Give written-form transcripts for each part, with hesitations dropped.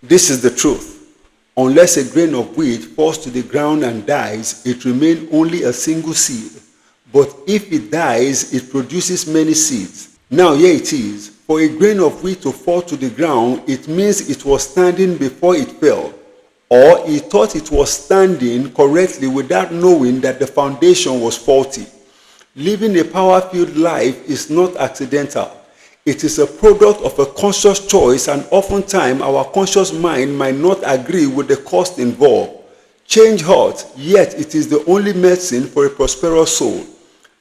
This is the truth. Unless a grain of wheat falls to the ground and dies, it remains only a single seed. But if it dies, it produces many seeds. Now here it is. For a grain of wheat to fall to the ground, it means it was standing before it fell, or he thought it was standing correctly without knowing that the foundation was faulty. Living a power-filled life is not accidental. It is a product of a conscious choice, and oftentimes our conscious mind might not agree with the cost involved. Change hurts, yet it is the only medicine for a prosperous soul.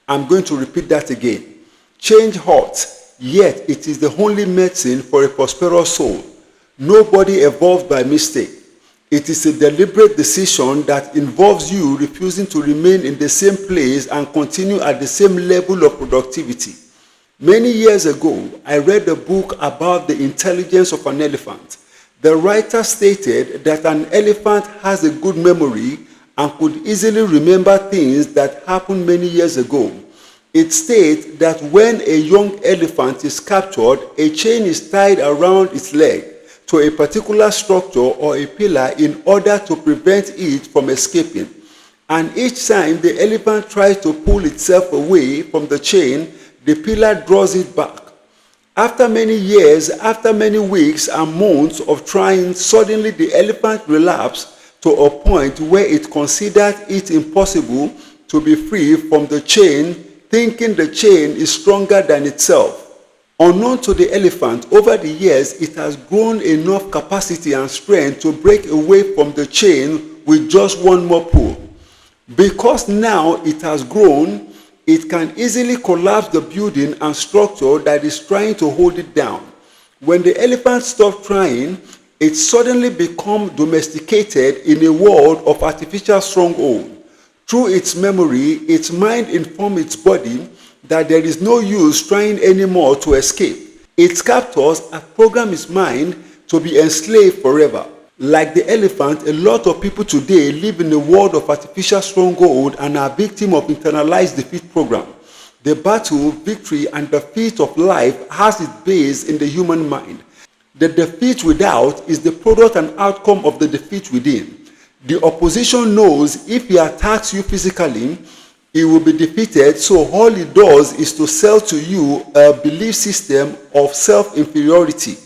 I'm going to repeat that again. Change hurts, yet it is the only medicine for a prosperous soul. Nobody evolves by mistake. It is a deliberate decision that involves you refusing to remain in the same place and continue at the same level of productivity. Many years ago, I read a book about the intelligence of an elephant. The writer stated that an elephant has a good memory and could easily remember things that happened many years ago. It states that when a young elephant is captured, a chain is tied around its leg to a particular structure or a pillar in order to prevent it from escaping. And each time the elephant tries to pull itself away from the chain, the pillar draws it back. After many years, after many weeks and months of trying, suddenly the elephant relapsed to a point where it considered it impossible to be free from the chain, thinking the chain is stronger than itself. Unknown to the elephant, over the years, it has grown enough capacity and strength to break away from the chain with just one more pull. Because now it has grown, it can easily collapse the building and structure that is trying to hold it down. When the elephant stops trying, it suddenly becomes domesticated in a world of artificial stronghold. Through its memory, its mind informs its body that there is no use trying anymore to escape. Its captors have programmed its mind to be enslaved forever. Like the elephant, a lot of people today live in a world of artificial stronghold and are victims of internalized defeat program. The battle, victory, and defeat of life has its base in the human mind. The defeat without is the product and outcome of the defeat within. The opposition knows if he attacks you physically, he will be defeated, so all he does is to sell to you a belief system of self-inferiority.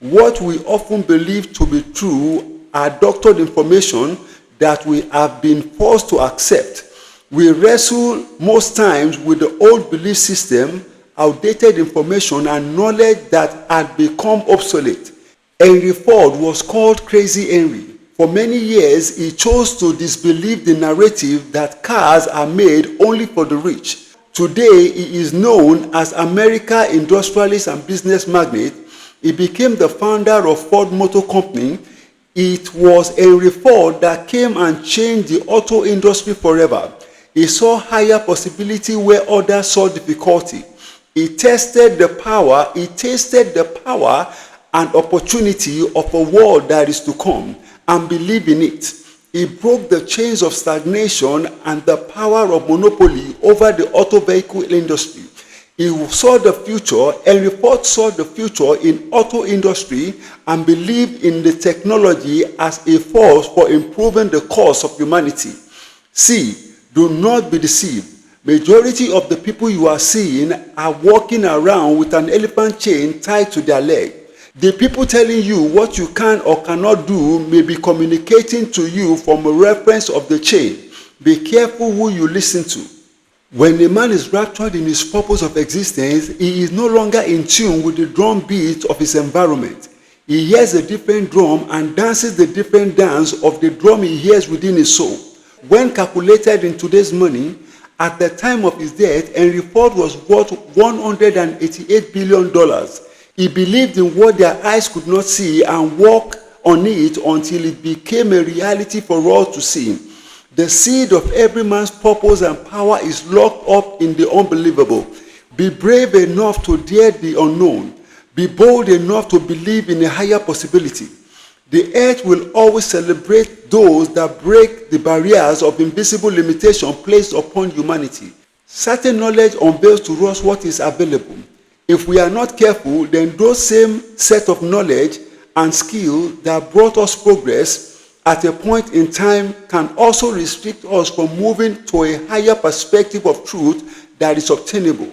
What we often believe to be true are doctored information that we have been forced to accept. We wrestle most times with the old belief system, outdated information, and knowledge that had become obsolete. Henry Ford was called Crazy Henry. For many years, he chose to disbelieve the narrative that cars are made only for the rich. Today, he is known as America's industrialist and business magnate. He became the founder of Ford Motor Company. It was Henry Ford that came and changed the auto industry forever. He saw higher possibility where others saw difficulty. He tasted the power and opportunity of a world that is to come, and believed in it. He broke the chains of stagnation and the power of monopoly over the auto vehicle industry. He saw the future. Henry Ford saw the future in auto industry and believed in the technology as a force for improving the course of humanity. See, do not be deceived. Majority of the people you are seeing are walking around with an elephant chain tied to their leg. The people telling you what you can or cannot do may be communicating to you from a reference of the chain. Be careful who you listen to. When a man is raptured in his purpose of existence, he is no longer in tune with the drum beat of his environment. He hears a different drum and dances the different dance of the drum he hears within his soul. When calculated in today's money, at the time of his death, Henry Ford was worth $188 billion. He believed in what their eyes could not see and worked on it until it became a reality for all to see. The seed of every man's purpose and power is locked up in the unbelievable. Be brave enough to dare the unknown. Be bold enough to believe in a higher possibility. The earth will always celebrate those that break the barriers of invisible limitation placed upon humanity. Certain knowledge unveils to us what is available. If we are not careful, then those same set of knowledge and skill that brought us progress at a point in time can also restrict us from moving to a higher perspective of truth that is obtainable.